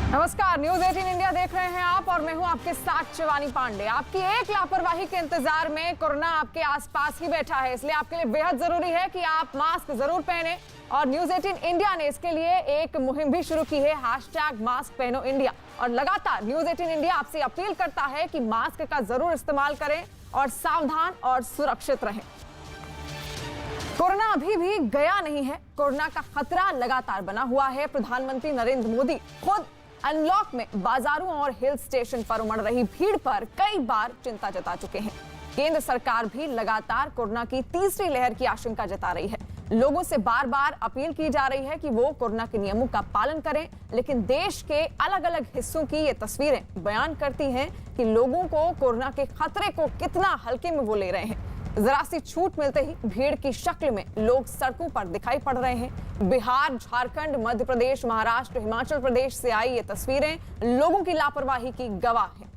नमस्कार, news 18 India देख रहे हैं आप और मैं हूं आपके साथ शिवानी पांडे। आपकी एक लापरवाही के इंतजार में कोरोना आपके आसपास ही बैठा है, इसलिए आपके लिए बेहद जरूरी है कि आप मास्क जरूर पहने। और न्यूज 18 इंडिया ने इसके लिए एक मुहिम भी शुरू की है, #मास्क पहनो इंडिया। और लगातार न्यूज 18 इंडिया आपसे अपील करता है कि मास्क का जरूर इस्तेमाल करें और सावधान और सुरक्षित रहें। कोरोना अभी भी गया नहीं है, कोरोना का खतरा लगातार बना हुआ है। प्रधानमंत्री नरेंद्र मोदी खुद अनलॉक में बाजारों और हिल स्टेशन पर उमड़ रही भीड़ पर कई बार चिंता जता चुके हैं। केंद्र सरकार भी लगातार कोरोना की तीसरी लहर की आशंका जता रही है। लोगों से बार बार अपील की जा रही है कि वो कोरोना के नियमों का पालन करें, लेकिन देश के अलग अलग हिस्सों की ये तस्वीरें बयान करती हैं कि लोगों को कोरोना के खतरे को कितना हल्के में वो ले रहे हैं। जरा सी छूट मिलते ही भीड़ की शक्ल में लोग सड़कों पर दिखाई पड़ रहे हैं। बिहार, झारखंड, मध्य प्रदेश, महाराष्ट्र, हिमाचल प्रदेश से आई ये तस्वीरें लोगों की लापरवाही की गवाह हैं।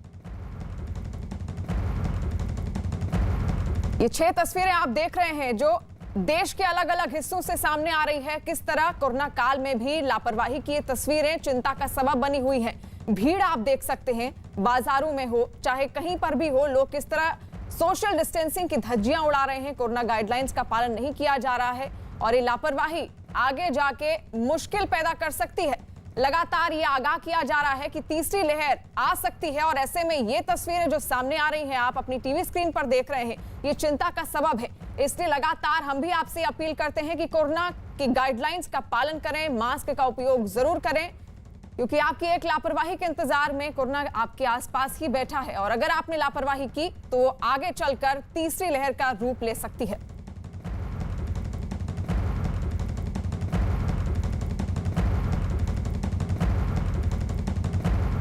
ये 6 तस्वीरें आप देख रहे हैं जो देश के अलग अलग हिस्सों से सामने आ रही है। किस तरह कोरोना काल में भी लापरवाही की ये तस्वीरें चिंता का सबब बनी हुई है। भीड़ आप देख सकते हैं, बाजारों में हो चाहे कहीं पर भी हो, लोग किस तरह सोशल डिस्टेंसिंग की धज्जियां उड़ा रहे हैं। कोरोना गाइडलाइंस का पालन नहीं किया जा रहा है और ये लापरवाही आगे जाके मुश्किल पैदा कर सकती है। लगातार ये आगाह किया जा रहा है कि तीसरी लहर आ सकती है और ऐसे में ये तस्वीरें जो सामने आ रही हैं, आप अपनी टीवी स्क्रीन पर देख रहे हैं, ये चिंता का सबब है। इसलिए लगातार हम भी आपसे अपील करते हैं कि कोरोना की गाइडलाइंस का पालन करें, मास्क का उपयोग जरूर करें, क्योंकि आपकी एक लापरवाही के इंतजार में कोरोना आपके आसपास ही बैठा है और अगर आपने लापरवाही की तो आगे चलकर तीसरी लहर का रूप ले सकती है।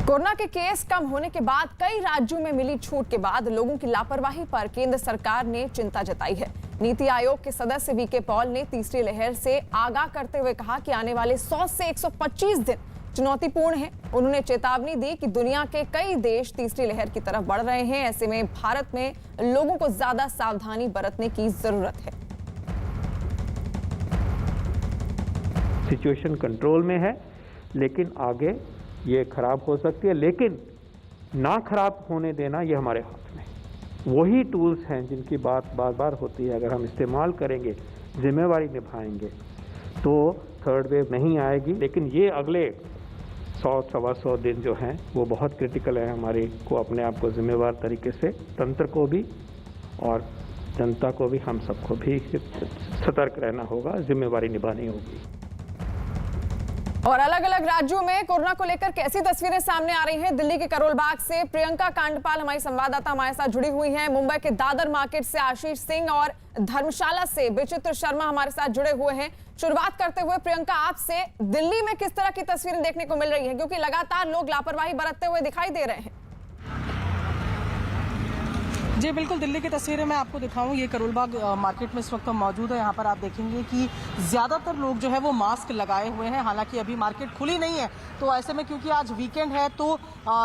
कोरोना के केस कम होने के बाद कई राज्यों में मिली छूट के बाद लोगों की लापरवाही पर केंद्र सरकार ने चिंता जताई है। नीति आयोग के सदस्य वीके पॉल ने तीसरी लहर से आगाह करते हुए कहा कि आने वाले 100 से 125 दिन चुनौतीपूर्ण है। उन्होंने चेतावनी दी कि दुनिया के कई देश तीसरी लहर की तरफ बढ़ रहे हैं, ऐसे में भारत में लोगों को ज्यादा सावधानी बरतने की जरूरत है। सिचुएशन कंट्रोल में है, लेकिन आगे ये खराब हो सकती है, लेकिन ना खराब होने देना ये हमारे हाथ में। वही टूल्स हैं जिनकी बात बार बार होती है, अगर हम इस्तेमाल करेंगे, जिम्मेवारी निभाएंगे तो थर्ड वेव नहीं आएगी। लेकिन ये अगले 100-125 दिन जो हैं वो बहुत क्रिटिकल है हमारे को अपने आप को जिम्मेवार तरीके से, तंत्र को भी और जनता को भी, हम सबको भी सतर्क रहना होगा, जिम्मेवारी निभानी होगी। और अलग अलग राज्यों में कोरोना को लेकर कैसी तस्वीरें सामने आ रही हैं। दिल्ली के करोल बाग से प्रियंका कांडपाल हमारी संवाददाता हमारे साथ जुड़ी हुई हैं। मुंबई के दादर मार्केट से आशीष सिंह और धर्मशाला से विचित्र शर्मा हमारे साथ जुड़े हुए हैं। शुरुआत करते हुए प्रियंका, आपसे दिल्ली में किस तरह की तस्वीरें देखने को मिल रही है, क्योंकि लगातार लोग लापरवाही बरतते हुए दिखाई दे रहे हैं। जी बिल्कुल, दिल्ली की तस्वीरें मैं आपको दिखाऊं। ये करोल बाग मार्केट में इस वक्त मौजूद है। यहाँ पर आप देखेंगे कि ज़्यादातर लोग जो है वो मास्क लगाए हुए हैं। हालांकि अभी मार्केट खुली नहीं है, तो ऐसे में क्योंकि आज वीकेंड है तो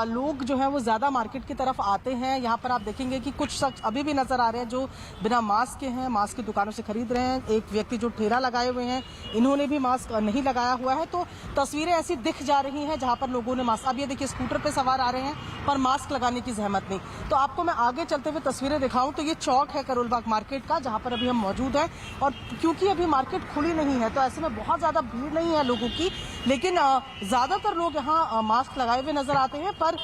लोग जो है वो ज़्यादा मार्केट की तरफ आते हैं। यहाँ पर आप देखेंगे कि कुछ शख्स अभी भी नज़र आ रहे हैं जो बिना मास्क के हैं, मास्क की दुकानों से खरीद रहे हैं। एक व्यक्ति जो ठेला लगाए हुए हैं, इन्होंने भी मास्क नहीं लगाया हुआ है। तो तस्वीरें ऐसी दिख जा रही हैं जहाँ पर लोगों ने मास्क, अब ये देखिए स्कूटर पर सवार आ रहे हैं पर मास्क लगाने की जहमत नहीं। तो आपको मैं आगे चलते हुए तस्वीरें दिखाऊं तो ये चौक है करोल बाग मार्केट का, जहां पर अभी हम मौजूद हैं। और क्योंकि अभी मार्केट खुली नहीं है तो ऐसे में बहुत ज्यादा भीड़ नहीं है लोगों की, लेकिन ज्यादातर लोग यहाँ मास्क लगाए हुए नजर आते हैं। पर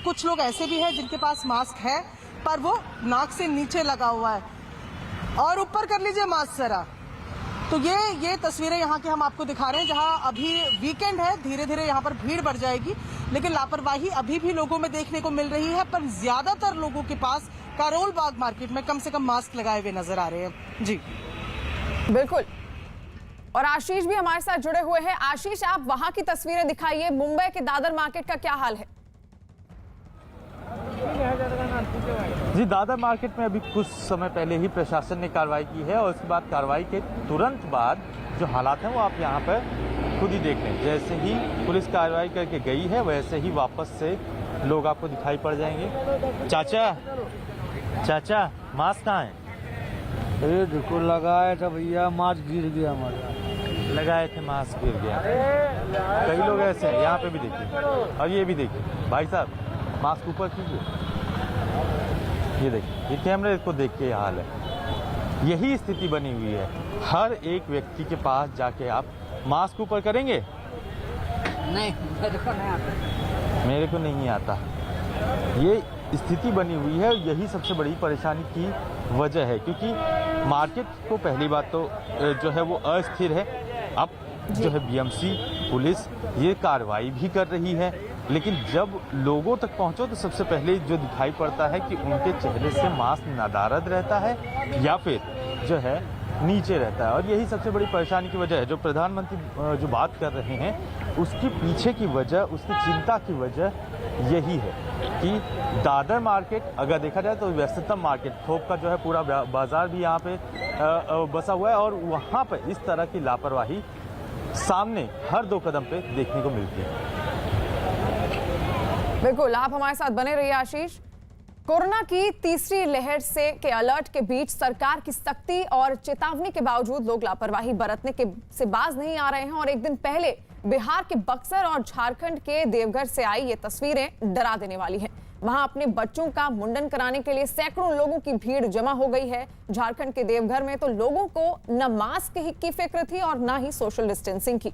कुछ लोग ऐसे भी हैं जिनके पास मास्क है पर वो नाक से नीचे लगा हुआ है, और ऊपर कर लीजिए मास्क जरा। तो ये तस्वीरें यहाँ के हम आपको दिखा रहे हैं, जहाँ अभी वीकेंड है, धीरे धीरे यहाँ पर भीड़ बढ़ जाएगी, लेकिन लापरवाही अभी भी लोगों में देखने को मिल रही है। पर ज्यादातर लोगों के पास करोल बाग मार्केट में कम से कम मास्क लगाए हुए नजर आ रहे हैं। जी बिल्कुल, और आशीष भी हमारे साथ जुड़े हुए हैं। आशीष, आप वहां की तस्वीरें दिखाइए। मुंबई के दादर मार्केट का क्या हाल है? जी, दादर मार्केट में अभी कुछ समय पहले ही प्रशासन ने कार्रवाई की है और उसके बाद कार्रवाई के तुरंत बाद जो हालात हैं वो आप यहाँ पर खुद ही देख लें। जैसे ही पुलिस कार्रवाई करके गई है वैसे ही वापस से लोग आपको दिखाई पड़ जाएंगे। चाचा मास्क कहाँ है? अरे देखो लगाया था भैया, मास्क गिर गया हमारा। लगाए थे मास्क गिर गया। कई लोग ऐसे हैं, यहाँ पे भी देखिए, और ये भी देखिए भाई साहब मास्क ऊपर कीजिए, ये देखिए, ये कैमरे को देख के ये हाल है। यही स्थिति बनी हुई है। हर एक व्यक्ति के पास जाके आप मास्क ऊपर करेंगे? नहीं, मेरे को नहीं आता। मेरे को नहीं आता। ये स्थिति बनी हुई है, यही सबसे बड़ी परेशानी की वजह है, क्योंकि मार्केट को पहली बात तो जो है वो अस्थिर है। अब जो है बीएमसी पुलिस ये कार्रवाई भी कर रही है, लेकिन जब लोगों तक पहुंचो तो सबसे पहले जो दिखाई पड़ता है कि उनके चेहरे से मास्क नदारद रहता है या फिर जो है नीचे रहता है। और यही सबसे बड़ी परेशानी की वजह है। जो प्रधानमंत्री जो बात कर रहे हैं उसके पीछे की वजह, उसकी चिंता की वजह यही है कि दादर मार्केट अगर देखा जाए तो व्यस्ततम मार्केट, थोक का जो है पूरा बाजार भी यहाँ पे बसा हुआ है, और वहाँ पे इस तरह की लापरवाही सामने हर 2 कदम पे देखने को मिलती है। बिल्कुल, आप हमारे साथ बने रहिए आशीष। कोरोना की तीसरी लहर के अलर्ट के बीच सरकार की सख्ती और चेतावनी के बावजूद लोग लापरवाही बरतने से बाज नहीं आ रहे हैं। और एक दिन पहले बिहार के बक्सर और झारखंड के देवघर से आई ये तस्वीरें डरा देने वाली हैं। वहां अपने बच्चों का मुंडन कराने के लिए सैकड़ों लोगों की भीड़ जमा हो गई है। झारखंड के देवघर में तो लोगों को न मास्क की फिक्र थी और न ही सोशल डिस्टेंसिंग की।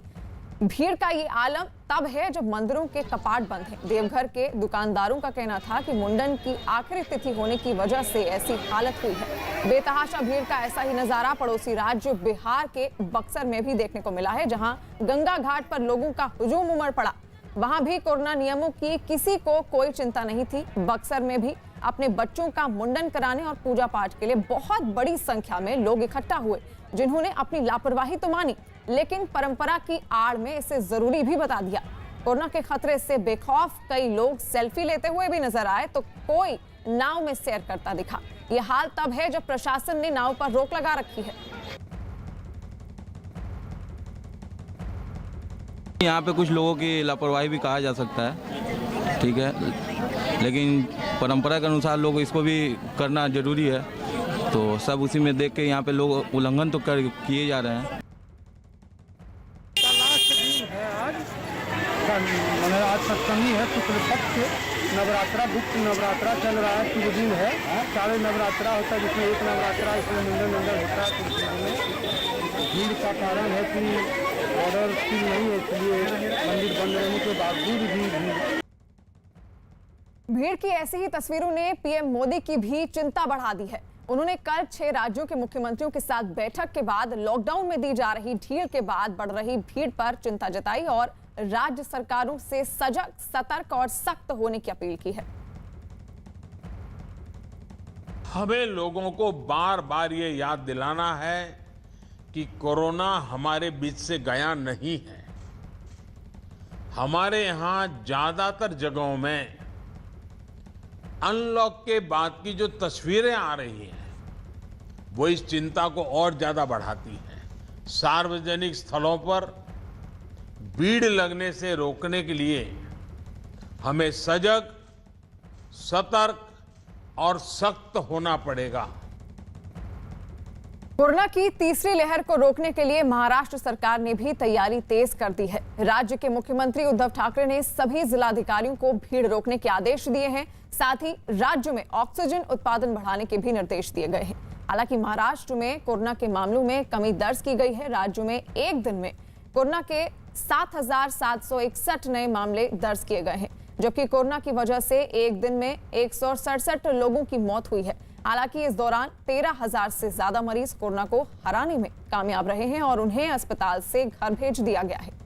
भीड़ का ये आलम तब है जब मंदिरों के कपाट बंद हैं। देवघर के दुकानदारों का कहना था कि मुंडन की आखिरी तिथि होने की वजह से ऐसी हालत हुई है। बेतहाशा भीड़ का ऐसा ही नजारा पड़ोसी राज्य बिहार के बक्सर में भी देखने को मिला है, जहां गंगा घाट पर लोगों का हुजूम उमड़ पड़ा। वहां भी कोरोना नियमों की किसी को कोई चिंता नहीं थी। बक्सर में भी अपने बच्चों का मुंडन कराने और पूजा पाठ के लिए बहुत बड़ी संख्या में लोग इकट्ठा हुए, जिन्होंने अपनी लापरवाही तो मानी लेकिन परंपरा की आड़ में इसे जरूरी भी बता दिया। कोरोना के खतरे से बेखौफ कई लोग सेल्फी लेते हुए भी नजर आए तो कोई नाव में सैर करता दिखा। ये हाल तब है जब प्रशासन ने नाव पर रोक लगा रखी है। यहाँ पे कुछ लोगों की लापरवाही भी कहा जा सकता है, ठीक है, लेकिन परंपरा के अनुसार लोग इसको भी करना जरूरी है, तो सब उसी में देख के यहाँ पे लोग उल्लंघन तो किए जा रहे हैं। आज सप्तमी है, शुक्ल पक्ष नवरात्रा, गुप्त नवरात्रा चल रहा है, शुभ दिन है। सारे नवरात्रा होता है, जिसमें एक नवरात्रा इसमें मुंडन होता है। भीड़ का कारण है कि ऑर्डर ठीक नहीं है, इसलिए मंदिर बंद रहने के बावजूद भी भीड़ की ऐसी ही तस्वीरों ने पीएम मोदी की भी चिंता बढ़ा दी है। उन्होंने कल 6 राज्यों के मुख्यमंत्रियों के साथ बैठक के बाद लॉकडाउन में दी जा रही ढील के बाद बढ़ रही भीड़ पर चिंता जताई और राज्य सरकारों से सजग, सतर्क और सख्त होने की अपील की है। हमें लोगों को बार बार ये याद दिलाना है कि कोरोना हमारे बीच से गया नहीं है। हमारे यहां ज्यादातर जगहों में अनलॉक के बाद की जो तस्वीरें आ रही हैं वो इस चिंता को और ज्यादा बढ़ाती हैं। सार्वजनिक स्थलों पर भीड़ लगने से रोकने के लिए हमें सजग, सतर्क और सख्त होना पड़ेगा। कोरोना की तीसरी लहर को रोकने के लिए महाराष्ट्र सरकार ने भी तैयारी तेज कर दी है। राज्य के मुख्यमंत्री उद्धव ठाकरे ने सभी जिलाधिकारियों को भीड़ रोकने के आदेश दिए हैं। साथ ही राज्य में ऑक्सीजन उत्पादन बढ़ाने के भी निर्देश दिए गए हैं। हालांकि महाराष्ट्र में कोरोना के मामलों में कमी दर्ज की गई है। राज्य में एक दिन में कोरोना के 7,761 नए मामले दर्ज किए गए हैं, जबकि कोरोना की वजह से एक दिन में 167 लोगों की मौत हुई है। हालांकि इस दौरान 13,000 से ज्यादा मरीज कोरोना को हराने में कामयाब रहे हैं और उन्हें अस्पताल से घर भेज दिया गया है।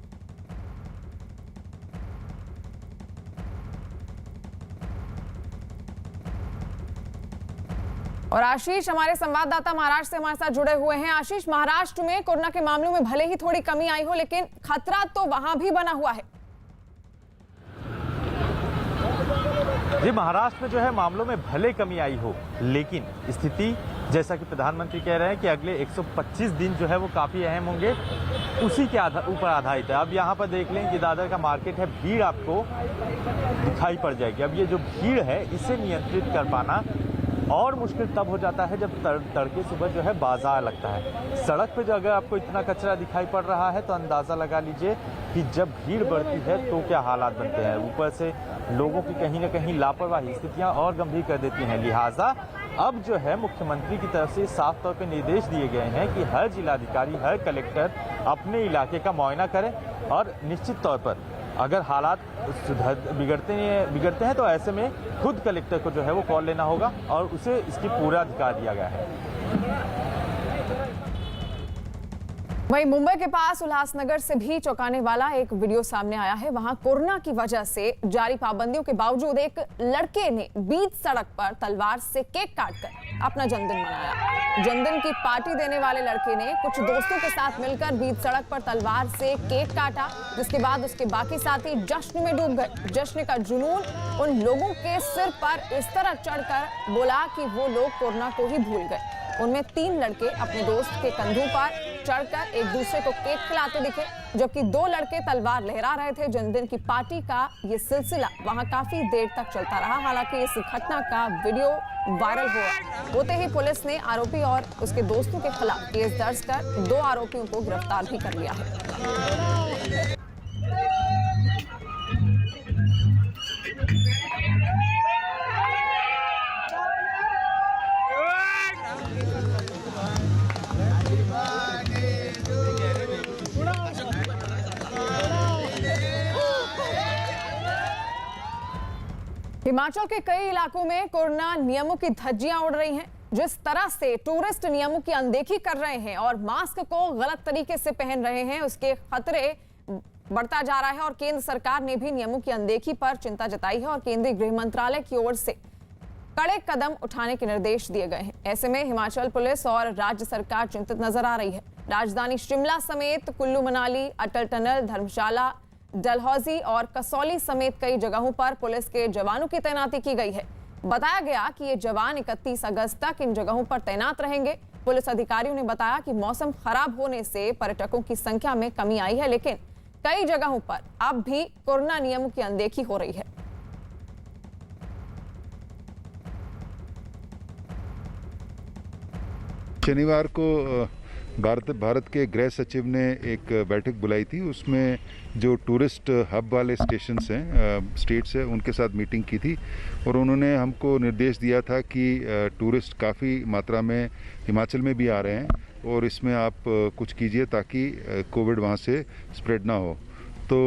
और आशीष हमारे संवाददाता महाराष्ट्र से हमारे साथ जुड़े हुए हैं। आशीष, महाराष्ट्र में कोरोना के मामलों में भले ही थोड़ी कमी आई हो, लेकिन खतरा तो वहां भी बना हुआ है। जी, महाराष्ट्र में जो है मामलों में भले कमी आई हो, लेकिन स्थिति जैसा कि प्रधानमंत्री कह रहे हैं कि अगले 125 दिन जो है वो काफ़ी अहम होंगे, उसी के ऊपर आधारित है। अब यहाँ पर देख लें कि दादर का मार्केट है, भीड़ आपको दिखाई पड़ जाएगी। अब ये जो भीड़ है इसे नियंत्रित कर पाना और मुश्किल तब हो जाता है जब तड़के सुबह जो है बाजार लगता है। सड़क पे जो अगर आपको इतना कचरा दिखाई पड़ रहा है तो अंदाज़ा लगा लीजिए कि जब भीड़ बढ़ती है तो क्या हालात बनते हैं। ऊपर से लोगों की कहीं ना कहीं लापरवाही स्थितियां और गंभीर कर देती हैं। लिहाजा अब जो है मुख्यमंत्री की तरफ से साफ तौर पे निर्देश दिए गए हैं कि हर जिलाधिकारी, हर कलेक्टर अपने इलाके का मुआयना करें और निश्चित तौर पर अगर हालात बिगड़ते हैं तो ऐसे में खुद कलेक्टर को जो है वो कॉल लेना होगा और उसे इसकी पूरा अधिकार दिया गया है। वहीं मुंबई के पास उल्लासनगर से भी चौंकाने वाला एक वीडियो सामने आया है। वहां कोरोना की वजह से जारी पाबंदियों के बावजूद एक लड़के ने बीच सड़क पर तलवार से केक काटकर अपना जन्मदिन मनाया। जन्मदिन की पार्टी देने वाले लड़के ने कुछ दोस्तों के साथ मिलकर बीच सड़क पर तलवार से केक काटा, जिसके बाद उसके बाकी साथी जश्न में डूब गए। जश्न का जुनून उन लोगों के सिर पर इस तरह चढ़कर बोला कि वो लोग कोरोना को ही भूल गए। उनमें 3 लड़के अपने दोस्त के कंधों पर चढ़कर एक दूसरे को केक खिलाते दिखे, जबकि 2 लड़के तलवार लहरा रहे थे। जन्मदिन की पार्टी का ये सिलसिला वहां काफी देर तक चलता रहा। हालांकि इस घटना का वीडियो वायरल हुआ होते ही पुलिस ने आरोपी और उसके दोस्तों के खिलाफ केस दर्ज कर 2 आरोपियों को गिरफ्तार भी कर लिया है। हिमाचल के कई इलाकों में कोरोना नियमों की धज्जियां उड़ रही हैं। जिस तरह से टूरिस्ट नियमों की अनदेखी कर रहे हैं और मास्क को गलत तरीके से पहन रहे हैं, उसके खतरे बढ़ता जा रहा है। और केंद्र सरकार ने भी नियमों की अनदेखी पर चिंता जताई है और केंद्रीय गृह मंत्रालय की ओर से कड़े कदम उठाने के निर्देश दिए गए हैं। ऐसे में हिमाचल पुलिस और राज्य सरकार चिंतित नजर आ रही है। राजधानी शिमला समेत कुल्लू मनाली, अटल टनल, धर्मशाला, डलहौजी और कसौली समेत कई जगहों पर पुलिस के जवानों की तैनाती की गई है। बताया गया कि ये जवान 31 अगस्त तक इन जगहों पर तैनात रहेंगे। पुलिस अधिकारियों ने बताया कि मौसम खराब होने से पर्यटकों की संख्या में कमी आई है, लेकिन कई जगहों पर अब भी कोरोना नियमों की अनदेखी हो रही है। शनिवार को भारत के गृह सचिव ने एक बैठक बुलाई थी। उसमें जो टूरिस्ट हब वाले स्टेशंस हैं, स्टेट्स हैं, उनके साथ मीटिंग की थी और उन्होंने हमको निर्देश दिया था कि टूरिस्ट काफ़ी मात्रा में हिमाचल में भी आ रहे हैं और इसमें आप कुछ कीजिए ताकि कोविड वहाँ से स्प्रेड ना हो। तो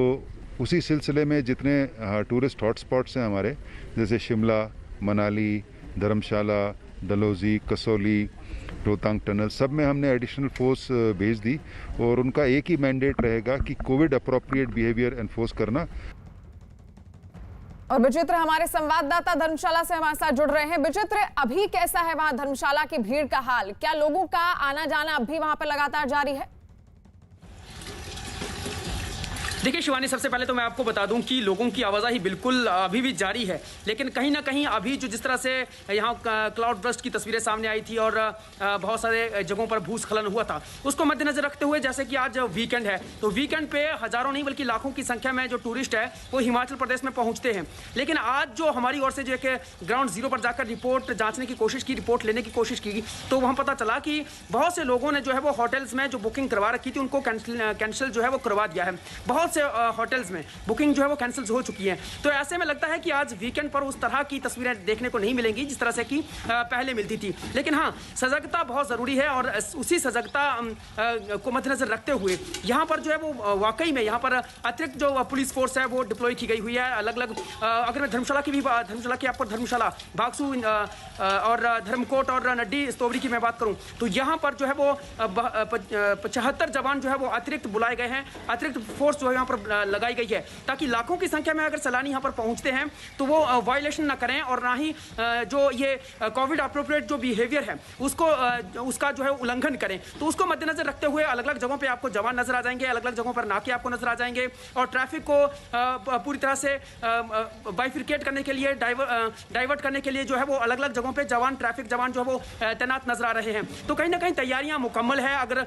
उसी सिलसिले में जितने टूरिस्ट हॉटस्पॉट्स हैं हमारे, जैसे शिमला, मनाली, धर्मशाला, डलहौजी, कसौली, रोहतांग टनल, सब में हमने एडिशनल फोर्स भेज दी और उनका एक ही मैंडेट रहेगा कि कोविड अप्रोप्रिएट बिहेवियर एनफोर्स करना। और विचित्र हमारे संवाददाता धर्मशाला से हमारे साथ जुड़ रहे हैं। विचित्र, अभी कैसा है वहां धर्मशाला की भीड़ का हाल? क्या लोगों का आना जाना अब भी वहां पर लगातार जारी है? देखिए शिवानी, सबसे पहले तो मैं आपको बता दूं कि लोगों की आवाजाही बिल्कुल अभी भी जारी है, लेकिन कहीं ना कहीं अभी जो जिस तरह से यहाँ क्लाउड बर्स्ट की तस्वीरें सामने आई थी और बहुत सारे जगहों पर भूस्खलन हुआ था, उसको मद्देनजर रखते हुए जैसे कि आज वीकेंड है तो वीकेंड पे हजारों नहीं बल्कि लाखों की संख्या में जो टूरिस्ट है वो हिमाचल प्रदेश में पहुंचते हैं। लेकिन आज जो हमारी ओर से जो है ग्राउंड जीरो पर जाकर रिपोर्ट जांचने की कोशिश की, रिपोर्ट लेने की कोशिश की, तो वहाँ पता चला कि बहुत से लोगों ने जो है वो होटल्स में जो बुकिंग करवा रखी थी उनको कैंसिल जो है वो करवा दिया है। बहुत से होटल्स में बुकिंग जो है वो कैंसिल हो चुकी है। तो ऐसे में लगता है कि आज वीकेंड पर उस तरह की तस्वीरें देखने को नहीं मिलेंगी जिस तरह से कि पहले मिलती थी। लेकिन हाँ, सजगता बहुत ज़रूरी है और उसी सजगता को मद्देनजर रखते हुए यहाँ पर जो है वो वाकई में यहाँ पर अतिरिक्त जो पुलिस फोर्स है वो डिप्लॉय की गई हुई है। अलग अलग अगर मैं धर्मशाला की आपको धर्मशाला, भागसू और धर्मकोट और नड्डी स्टोवरी की मैं बात करूँ तो यहाँ पर जो है वो 75 जवान जो है वो अतिरिक्त बुलाए गए हैं, अतिरिक्त फोर्स जो है यहाँ पर लगाई गई है ताकि लाखों की संख्या में अगर सैलानी यहाँ पर पहुँचते हैं तो वो वायलेशन ना करें और ना ही जो ये कोविड अप्रोप्रिएट जो बिहेवियर है उसका जो है उल्लंघन करें। तो उसको मद्देनजर रखते हुए अलग अलग जगहों पे आपको जवान नजर आ जाएंगे, अलग अलग जगहों पर नाके आपको नजर आ जाएंगे और ट्रैफिक को पूरी तरह से बाइफिकेट करने के लिए, डाइवर्ट करने के लिए जो है वो अलग अलग जगहों पर ट्रैफिक जवान जो है वो तैनात नजर आ रहे हैं। तो कहीं ना कहीं तैयारियां मुकम्मल है। अगर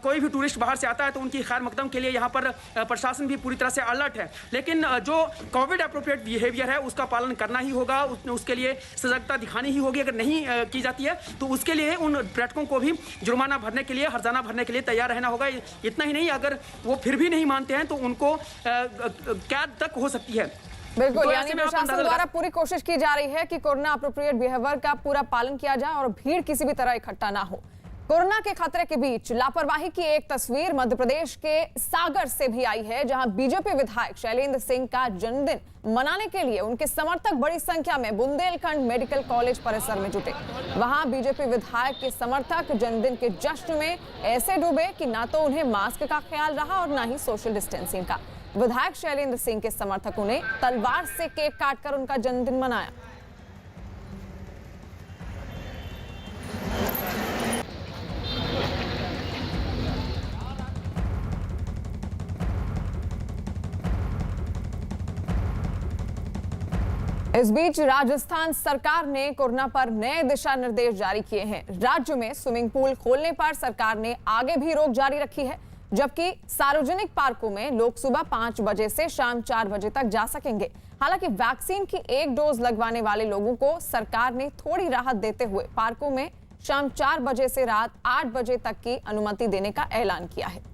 कोई भी टूरिस्ट बाहर से आता है तो उनकी खैर मकदम के लिए यहाँ पर प्रशासन प्रशासन भी पूरी तरह से अलर्ट है। लेकिन जो कोविड अप्रोप्रिएट बिहेवियर है उसका पालन करना ही होगा, उसके लिए सजगता दिखानी ही होगी। अगर नहीं की जाती है तो उसके लिए उन पर्यटकों को भी जुर्माना भरने के लिए, हर्जाना भरने के लिए तैयार रहना होगा। इतना ही नहीं, अगर वो फिर भी नहीं मानते हैं तो उनको कैद तक हो सकती है। बिल्कुल, तो यानी प्रशासन द्वारा पूरी कोशिश की जा रही है कि कोरोना अप्रोप्रिएट बिहेवियर का पूरा पालन किया जाए और भीड़ किसी भी तरह इकट्ठा ना हो। कोरोना के खतरे के बीच लापरवाही की एक तस्वीर मध्य प्रदेश के सागर से भी आई है, जहां बीजेपी विधायक शैलेंद्र सिंह का जन्मदिन मनाने के लिए उनके समर्थक बड़ी संख्या में बुंदेलखंड मेडिकल कॉलेज परिसर में जुटे। वहां बीजेपी विधायक के समर्थक जन्मदिन के जश्न में ऐसे डूबे कि ना तो उन्हें मास्क का ख्याल रहा और ना ही सोशल डिस्टेंसिंग का। विधायक शैलेंद्र सिंह के समर्थकों ने तलवार से केक काटकर उनका जन्मदिन मनाया। इस बीच राजस्थान सरकार ने कोरोना पर नए दिशा निर्देश जारी किए हैं। राज्य में स्विमिंग पूल खोलने पर सरकार ने आगे भी रोक जारी रखी है, जबकि सार्वजनिक पार्कों में लोग सुबह 5 बजे से शाम 4 बजे तक जा सकेंगे। हालांकि वैक्सीन की 1 डोज लगवाने वाले लोगों को सरकार ने थोड़ी राहत देते हुए पार्कों में शाम 4 बजे से रात 8 बजे तक की अनुमति देने का ऐलान किया है।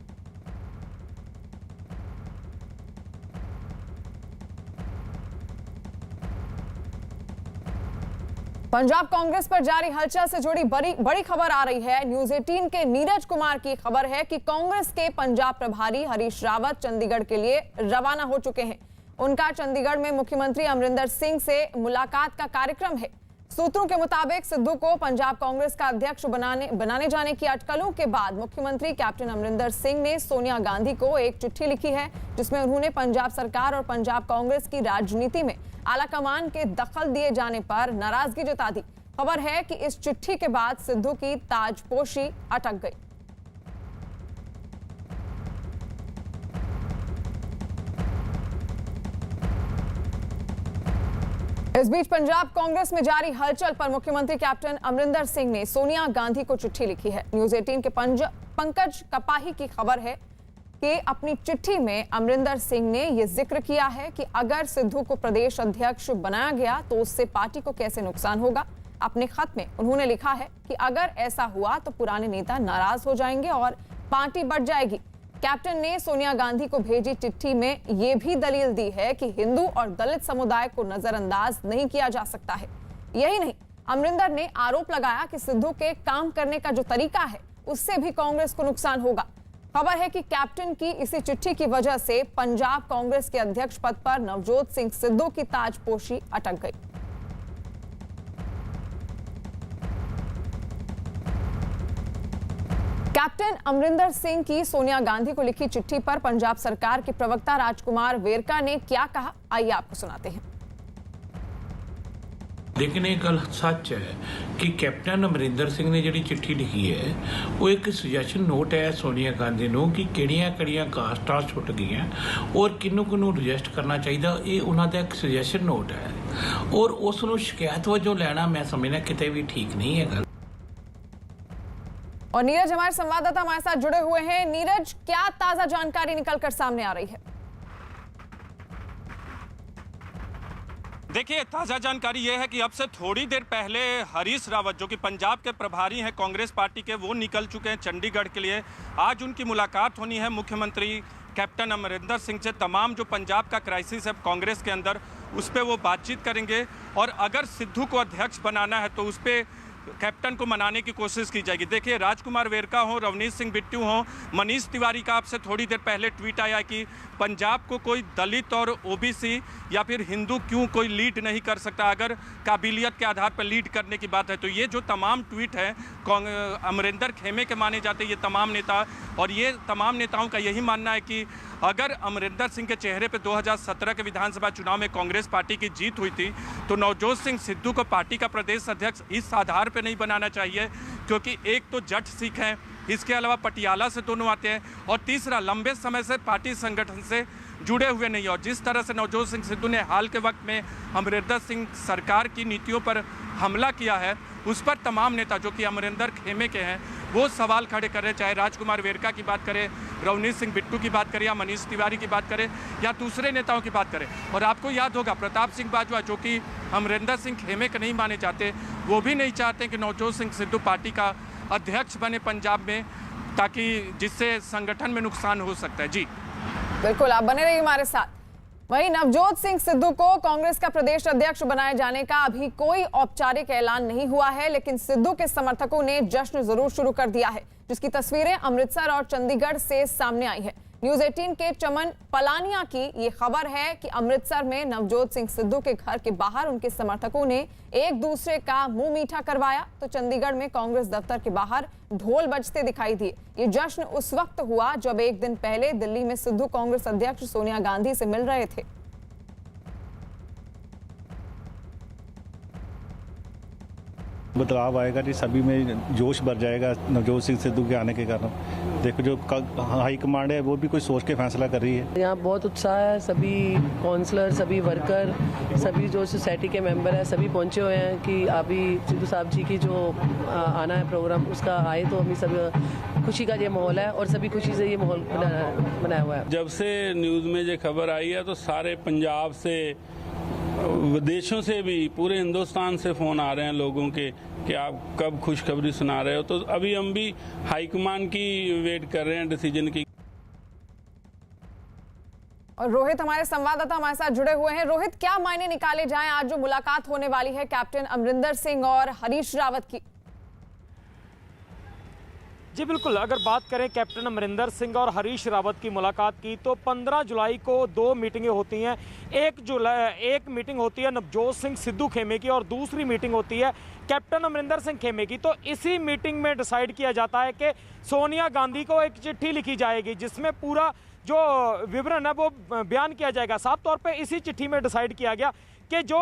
पंजाब कांग्रेस पर जारी हलचल से जुड़ी बड़ी खबर आ रही है। न्यूज 18 के नीरज कुमार की खबर है कि कांग्रेस के पंजाब प्रभारी हरीश रावत चंडीगढ़ के लिए रवाना हो चुके हैं। उनका चंडीगढ़ में मुख्यमंत्री अमरिंदर सिंह से मुलाकात का कार्यक्रम है। सूत्रों के मुताबिक सिद्धू को पंजाब कांग्रेस का अध्यक्ष बनाने जाने की अटकलों के बाद मुख्यमंत्री कैप्टन अमरिंदर सिंह ने सोनिया गांधी को एक चिट्ठी लिखी है, जिसमें उन्होंने पंजाब सरकार और पंजाब कांग्रेस की राजनीति में आलाकमान के दखल दिए जाने पर नाराजगी जता दी। खबर है कि इस चिट्ठी के बाद सिद्धू की ताजपोशी अटक गई। इस बीच पंजाब कांग्रेस में जारी हलचल पर मुख्यमंत्री कैप्टन अमरिंदर सिंह ने सोनिया गांधी को चिट्ठी लिखी है। न्यूज 18 के पंकज कपाही की खबर है कि अपनी चिट्ठी में अमरिंदर सिंह ने यह जिक्र किया है कि अगर सिद्धू को प्रदेश अध्यक्ष बनाया गया तो उससे पार्टी को कैसे नुकसान होगा। अपने खत में उन्होंने लिखा है कि अगर ऐसा हुआ तो पुराने नेता नाराज हो जाएंगे और पार्टी बढ़ जाएगी। कैप्टन ने सोनिया गांधी को भेजी चिट्ठी में यह भी दलील दी है कि हिंदू और दलित समुदाय को नजरअंदाज नहीं किया जा सकता है। यही नहीं, अमरिंदर ने आरोप लगाया कि सिद्धू के काम करने का जो तरीका है उससे भी कांग्रेस को नुकसान होगा। खबर है कि कैप्टन की इसी चिट्ठी की वजह से पंजाब कांग्रेस के अध्यक्ष पद पर नवजोत सिंह सिद्धू की ताजपोशी अटक गई। कैप्टन अमरिंदर सिंह की सोनिया गांधी को लिखी चिट्ठी पर पंजाब सरकार के प्रवक्ता राजकुमार वेरका ने क्या कहा, आइए आपको सुनाते हैं। लेकिन एक गल सच है कि कैप्टन अमरिंदर सिंह ने जी चिट्ठी लिखी है वो एक सुजैशन नोट है सोनिया गांधी को कि किहड़ियां कास्टां छुट गई और किनू रजिस्ट करना चाहिए। ये उन्होंने एक सुजैशन नोट है और उसनों शिकायत वजों लेना मैं समझना कितने भी ठीक नहीं है गल। और नीरज हमारे संवाददाता हमारे साथ जुड़े हुए हैं। नीरज, क्या ताजा जानकारी निकलकर सामने आ रही है? देखिए, ताज़ा जानकारी ये है कि अब से थोड़ी देर पहले हरीश रावत जो कि पंजाब के प्रभारी हैं कांग्रेस पार्टी के, वो निकल चुके हैं चंडीगढ़ के लिए। आज उनकी मुलाकात होनी है मुख्यमंत्री कैप्टन अमरिंदर सिंह से। तमाम जो पंजाब का क्राइसिस है कांग्रेस के अंदर उस पर वो बातचीत करेंगे और अगर सिद्धू को अध्यक्ष बनाना है तो उस पर कैप्टन को मनाने की कोशिश की जाएगी। देखिए, राजकुमार वेरका हो, रवनीत सिंह बिट्टू हो, मनीष तिवारी का आपसे थोड़ी देर पहले ट्वीट आया कि पंजाब को कोई दलित और ओबीसी या फिर हिंदू क्यों कोई लीड नहीं कर सकता, अगर काबिलियत के आधार पर लीड करने की बात है। तो ये जो तमाम ट्वीट है अमरिंदर खेमे के माने जाते ये तमाम नेता, और ये तमाम नेताओं का यही मानना है कि अगर अमरिंदर सिंह के चेहरे पे 2017 के विधानसभा चुनाव में कांग्रेस पार्टी की जीत हुई थी तो नवजोत सिंह सिद्धू को पार्टी का प्रदेश अध्यक्ष इस आधार पे नहीं बनाना चाहिए क्योंकि एक तो जट सिख हैं, इसके अलावा पटियाला से दोनों आते हैं, और तीसरा लंबे समय से पार्टी संगठन से जुड़े हुए नहीं। और जिस तरह से नवजोत सिंह सिद्धू ने हाल के वक्त में अमरिंदर सिंह सरकार की नीतियों पर हमला किया है उस पर तमाम नेता जो कि अमरिंदर खेमे के हैं वो सवाल खड़े कर रहे हैं, चाहे राजकुमार वेरका की बात करें, रवनीत सिंह बिट्टू की बात करें या मनीष तिवारी की बात करें या दूसरे नेताओं की बात करें। और आपको याद होगा प्रताप सिंह बाजवा, जो कि अमरिंदर सिंह खेमे के नहीं माने जाते, वो भी नहीं चाहते कि नवजोत सिंह सिद्धू पार्टी का अध्यक्ष बने पंजाब में, ताकि जिससे संगठन में नुकसान हो सकता है। जी बिल्कुल, आप बने रहिए हमारे साथ। वहीं नवजोत सिंह सिद्धू को कांग्रेस का प्रदेश अध्यक्ष बनाए जाने का अभी कोई औपचारिक ऐलान नहीं हुआ है, लेकिन सिद्धू के समर्थकों ने जश्न जरूर शुरू कर दिया है, जिसकी तस्वीरें अमृतसर और चंडीगढ़ से सामने आई है। न्यूज 18 के चमन पलानिया की ये खबर है कि अमृतसर में नवजोत सिंह सिद्धू के घर के बाहर उनके समर्थकों ने एक दूसरे का मुंह मीठा करवाया, तो चंडीगढ़ में कांग्रेस दफ्तर के बाहर ढोल बजते दिखाई दिए। ये जश्न उस वक्त हुआ जब एक दिन पहले दिल्ली में सिद्धू कांग्रेस अध्यक्ष सोनिया गांधी से मिल रहे थे। बदलाव आएगा जी, सभी में जोश भर जाएगा नवजोत सिंह सिद्धू के आने के कारण। देखो जो हाईकमांड है वो भी कुछ सोच के फैसला कर रही है। यहाँ बहुत उत्साह है, सभी काउंसलर, सभी वर्कर, सभी जो सोसाइटी के मेंबर हैं सभी पहुँचे हुए हैं कि अभी सिद्धू साहब जी की जो आना है प्रोग्राम उसका आए, तो अभी सब खुशी का ये माहौल है और सभी खुशी से ये माहौल बनाया हुआ है। जब से न्यूज़ में ये खबर आई है तो सारे पंजाब से, विदेशों से भी, पूरे हिंदुस्तान से फ़ोन आ रहे हैं लोगों के कि आप कब खुशखबरी सुना रहे हो। तो अभी हम भी हाईकमान की वेट कर रहे हैं डिसीजन की। और रोहित हमारे संवाददाता हमारे साथ जुड़े हुए हैं। रोहित, क्या मायने निकाले जाएं आज जो मुलाकात होने वाली है कैप्टन अमरिंदर सिंह और हरीश रावत की? जी बिल्कुल, अगर बात करें कैप्टन अमरिंदर सिंह और हरीश रावत की मुलाकात की तो 15 जुलाई को 2 मीटिंगें होती हैं। एक मीटिंग होती है नवजोत सिंह सिद्धू खेमे की और दूसरी मीटिंग होती है कैप्टन अमरिंदर सिंह खेमे की। तो इसी मीटिंग में डिसाइड किया जाता है कि सोनिया गांधी को एक चिट्ठी लिखी जाएगी जिसमें पूरा जो विवरण है वो बयान किया जाएगा। साफ तौर पे इसी चिट्ठी में डिसाइड किया गया कि जो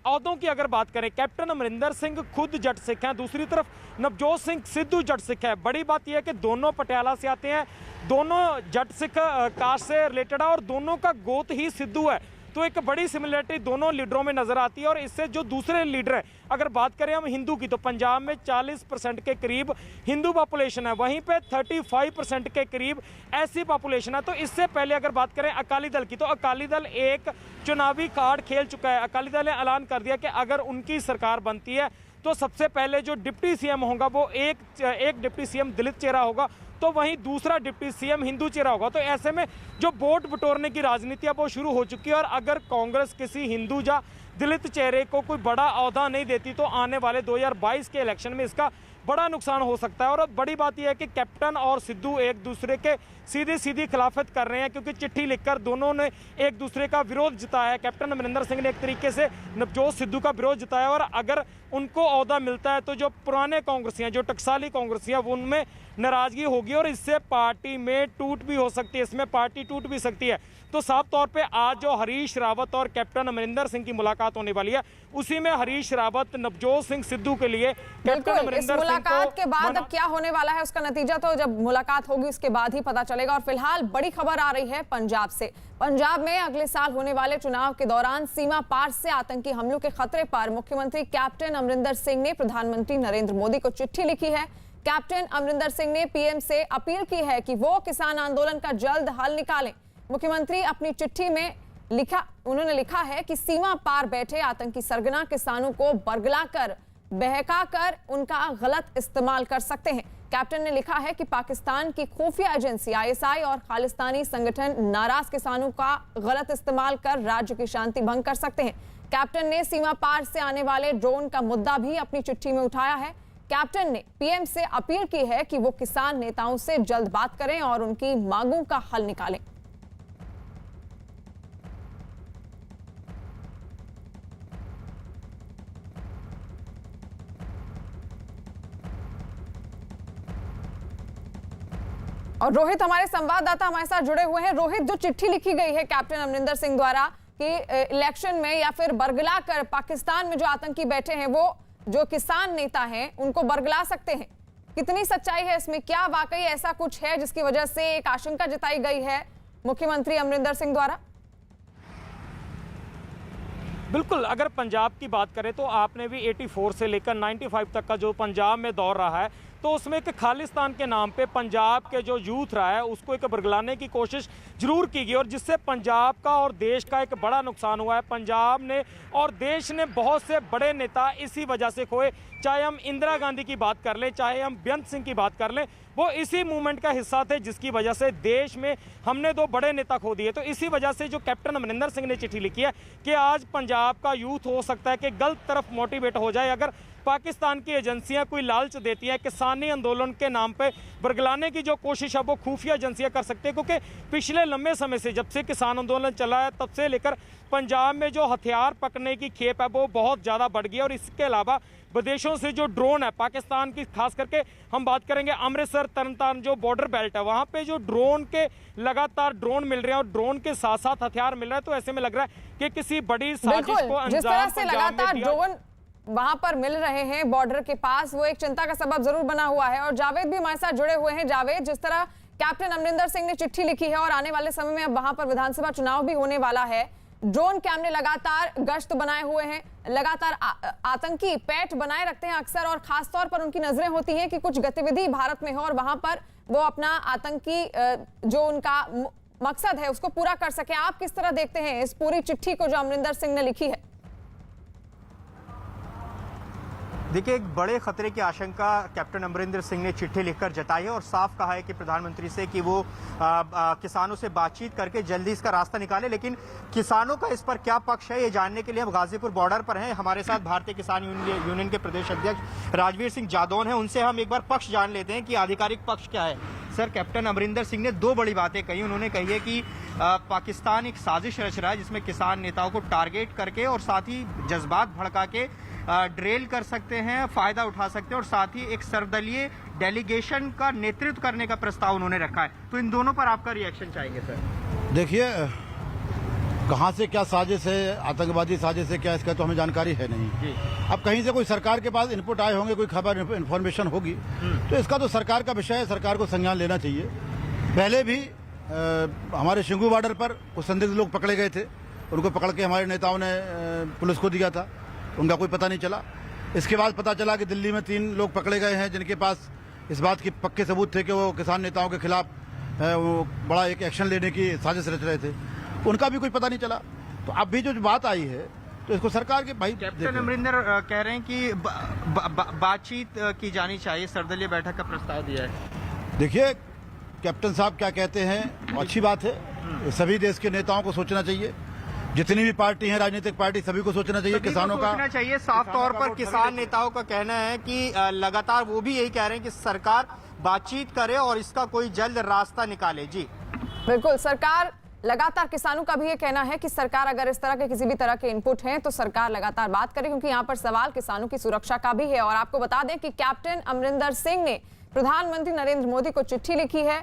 औहदों की अगर बात करें, कैप्टन अमरिंदर सिंह खुद जट सिख हैं, दूसरी तरफ नवजोत सिंह सिद्धू जट सिख है। बड़ी बात यह है कि दोनों पटियाला से आते हैं, दोनों जट सिख कास्ट से रिलेटेड है और दोनों का गोत ही सिद्धू है। तो एक बड़ी सिमिलरिटी दोनों लीडरों में नजर आती है। और इससे जो दूसरे लीडर हैं, अगर बात करें हम हिंदू की, तो पंजाब में 40% के करीब हिंदू पॉपुलेशन है, वहीं पे 35% के करीब ऐसी पॉपुलेशन है। तो इससे पहले अगर बात करें अकाली दल की, तो अकाली दल एक चुनावी कार्ड खेल चुका है। अकाली दल ने ऐलान कर दिया कि अगर उनकी सरकार बनती है तो सबसे पहले जो डिप्टी सीएम होगा वो एक डिप्टी सीएम दलित चेहरा होगा, तो वहीं दूसरा डिप्टी सीएम हिंदू चेहरा होगा। तो ऐसे में जो वोट बटोरने की राजनीति है वो शुरू हो चुकी है। और अगर कांग्रेस किसी हिंदू या दलित चेहरे को कोई बड़ा ओहदा नहीं देती तो आने वाले 2022 के इलेक्शन में इसका बड़ा नुकसान हो सकता है। और बड़ी बात यह है कि कैप्टन और सिद्धू एक दूसरे के सीधी खिलाफत कर रहे हैं, क्योंकि चिट्ठी लिखकर दोनों ने एक दूसरे का विरोध जताया है। कैप्टन अमरिंदर सिंह ने एक तरीके से नवजोत सिद्धू का विरोध जताया और अगर उनको ओहदा मिलता है तो जो पुराने कांग्रेसी हैं, जो टकसाली कांग्रेसी हैं, उनमें नाराजगी होगी और इससे पार्टी में टूट भी हो सकती है, इसमें पार्टी टूट भी सकती है। तो साफ तौर पे आज जो हरीश रावत और कैप्टन अमरिंदर सिंह की मुलाकात होने वाली है, उसी में हरीश रावत नवजोत सिंह सिद्धू के लिए कैप्टन अमरिंदर सिंह मुलाकात के बाद अब क्या होने वाला है उसका नतीजा तो जब मुलाकात होगी उसके बाद ही पता चलेगा। और फिलहाल बड़ी खबर आ रही है पंजाब से। पंजाब में अगले साल होने वाले चुनाव के दौरान सीमा पार से आतंकी हमलों के खतरे पर मुख्यमंत्री कैप्टन अमरिंदर सिंह ने प्रधानमंत्री नरेंद्र मोदी को चिट्ठी लिखी है। कैप्टन अमरिंदर सिंह ने पीएम से अपील की है कि वो किसान आंदोलन का जल्द हल निकालें। मुख्यमंत्री अपनी चिट्ठी में उन्होंने लिखा है कि सीमा पार बैठे आतंकी सरगना किसानों को बरगलाकर, बहकाकर उनका गलत इस्तेमाल कर सकते हैं। कैप्टन ने लिखा है कि पाकिस्तान की खुफिया एजेंसी आईएसआई और खालिस्तानी संगठन नाराज किसानों का गलत इस्तेमाल कर राज्य की शांति भंग कर सकते हैं। कैप्टन ने सीमा पार से आने वाले ड्रोन का मुद्दा भी अपनी चिट्ठी में उठाया है। कैप्टन ने पीएम से अपील की है कि वो किसान नेताओं से जल्द बात करें और उनकी मांगों का हल निकालें। और रोहित हमारे संवाददाता हमारे साथ जुड़े हुए हैं। रोहित, जो चिट्ठी लिखी गई है कैप्टन अमरिंदर सिंह द्वारा कि इलेक्शन में या फिर बरगला कर पाकिस्तान में जो आतंकी बैठे हैं वो जो किसान नेता हैं उनको बरगला सकते हैं, कितनी सच्चाई है इसमें? क्या वाकई ऐसा कुछ है जिसकी वजह से एक आशंका जताई गई है मुख्यमंत्री अमरिंदर सिंह द्वारा? बिल्कुल, अगर पंजाब की बात करें तो आपने भी 84 से लेकर 95 तक का जो पंजाब में दौर रहा है, तो उसमें एक खालिस्तान के नाम पे पंजाब के जो यूथ रहा है उसको एक बरगलाने की कोशिश जरूर की गई और जिससे पंजाब का और देश का एक बड़ा नुकसान हुआ है। पंजाब ने और देश ने बहुत से बड़े नेता इसी वजह से खोए, चाहे हम इंदिरा गांधी की बात कर लें, चाहे हम बेअंत सिंह की बात कर लें, वो इसी मूवमेंट का हिस्सा थे जिसकी वजह से देश में हमने 2 बड़े नेता खो दिए। तो इसी वजह से जो कैप्टन अमरिंदर सिंह ने चिट्ठी लिखी है कि आज पंजाब का यूथ हो सकता है कि गलत तरफ मोटिवेट हो जाए अगर पाकिस्तान की एजेंसियां कोई लालच देती हैं। किसानी आंदोलन के नाम पे बरगलाने की जो कोशिश है वो खुफिया एजेंसियां कर सकती है, क्योंकि पिछले लंबे समय से जब से किसान आंदोलन चला है तब से लेकर पंजाब में जो हथियार पकड़ने की खेप है वो बहुत ज़्यादा बढ़ गई है। और इसके अलावा विदेशों से जो ड्रोन है पाकिस्तान की, खास करके हम बात करेंगे अमृतसर तरनतारन जो बॉर्डर बेल्ट है वहाँ पे जो ड्रोन के लगातार ड्रोन मिल रहे हैं और ड्रोन के साथ साथ हथियार मिल रहा है, तो ऐसे में लग रहा है कि किसी बड़ी साजिश को जिस तरह से अंजाम लगातार ड्रोन वहां पर मिल रहे हैं बॉर्डर के पास, वो एक चिंता का सबब जरूर बना हुआ है। और जावेद भी हमारे साथ जुड़े हुए हैं। जावेद, जिस तरह कैप्टन अमरिंदर सिंह ने चिट्ठी लिखी है और आने वाले समय में अब वहां पर विधानसभा चुनाव भी होने वाला है, ड्रोन कैमरे लगातार गश्त बनाए हुए हैं, लगातार आतंकी पैठ बनाए रखते हैं अक्सर, और खासतौर पर उनकी नजरें होती हैं कि कुछ गतिविधि भारत में हो और वहां पर वो अपना आतंकी जो उनका मकसद है उसको पूरा कर सके। आप किस तरह देखते हैं इस पूरी चिट्ठी को जो अमरिंदर सिंह ने लिखी है? देखिए, एक बड़े खतरे की आशंका कैप्टन अमरिंदर सिंह ने चिट्ठी लिखकर जताई है और साफ कहा है कि प्रधानमंत्री से कि वो किसानों से बातचीत करके जल्दी इसका रास्ता निकाले। लेकिन किसानों का इस पर क्या पक्ष है ये जानने के लिए हम गाजीपुर बॉर्डर पर हैं। हमारे साथ भारतीय किसान यूनियन के प्रदेश अध्यक्ष राजवीर सिंह जादौन हैं, उनसे हम एक बार पक्ष जान लेते हैं कि आधिकारिक पक्ष क्या है। सर, कैप्टन अमरिंदर सिंह ने 2 बड़ी बातें कही। उन्होंने कही है कि पाकिस्तान एक साजिश रच रहा है जिसमें किसान नेताओं को टारगेट करके और साथ ही जज्बात भड़का के ड्रेल कर सकते हैं, फायदा उठा सकते हैं, और साथ ही एक सर्वदलीय डेलीगेशन का नेतृत्व करने का प्रस्ताव उन्होंने रखा है। तो इन दोनों पर आपका रिएक्शन चाहेंगे सर। देखिए, कहां से क्या साजिश है, आतंकवादी साजिश है क्या, इसका तो हमें जानकारी है नहीं। अब कहीं से कोई सरकार के पास इनपुट आए होंगे, कोई खबर इन्फॉर्मेशन होगी, तो इसका तो सरकार का विषय है, सरकार को संज्ञान लेना चाहिए। पहले भी हमारे शिंगू बॉर्डर पर कुछ संदिग्ध लोग पकड़े गए थे, उनको पकड़ के हमारे नेताओं ने पुलिस को दिया था, उनका कोई पता नहीं चला। इसके बाद पता चला कि दिल्ली में 3 लोग पकड़े गए हैं जिनके पास इस बात की पक्के सबूत थे कि वो किसान नेताओं के खिलाफ वो बड़ा एक एक्शन लेने की साजिश रच रहे थे, उनका भी कोई पता नहीं चला। तो अब भी जो बात आई है तो इसको सरकार के भाई कैप्टन अमरिंदर कह रहे हैं कि बातचीत की जानी चाहिए, सर्वदलीय बैठक का प्रस्ताव दिया है। देखिए, कैप्टन साहब क्या कहते हैं अच्छी बात है, सभी देश के नेताओं को सोचना चाहिए, जितनी भी पार्टी है राजनीतिक पार्टी सभी को सोचना चाहिए, किसानों का सोचना चाहिए। साफ तौर पर किसान नेताओं का कहना है कि लगातार वो भी यही कह रहे हैं कि सरकार बातचीत करे और इसका कोई जल्द रास्ता निकाले। जी बिल्कुल, सरकार लगातार, किसानों का भी ये कहना है कि सरकार अगर इस तरह के किसी भी तरह के इनपुट हैं तो सरकार लगातार बात करे, क्योंकि यहाँ पर सवाल किसानों की सुरक्षा का भी है। और आपको बता दें कि कैप्टन अमरिंदर सिंह ने प्रधानमंत्री नरेंद्र मोदी को चिट्ठी लिखी है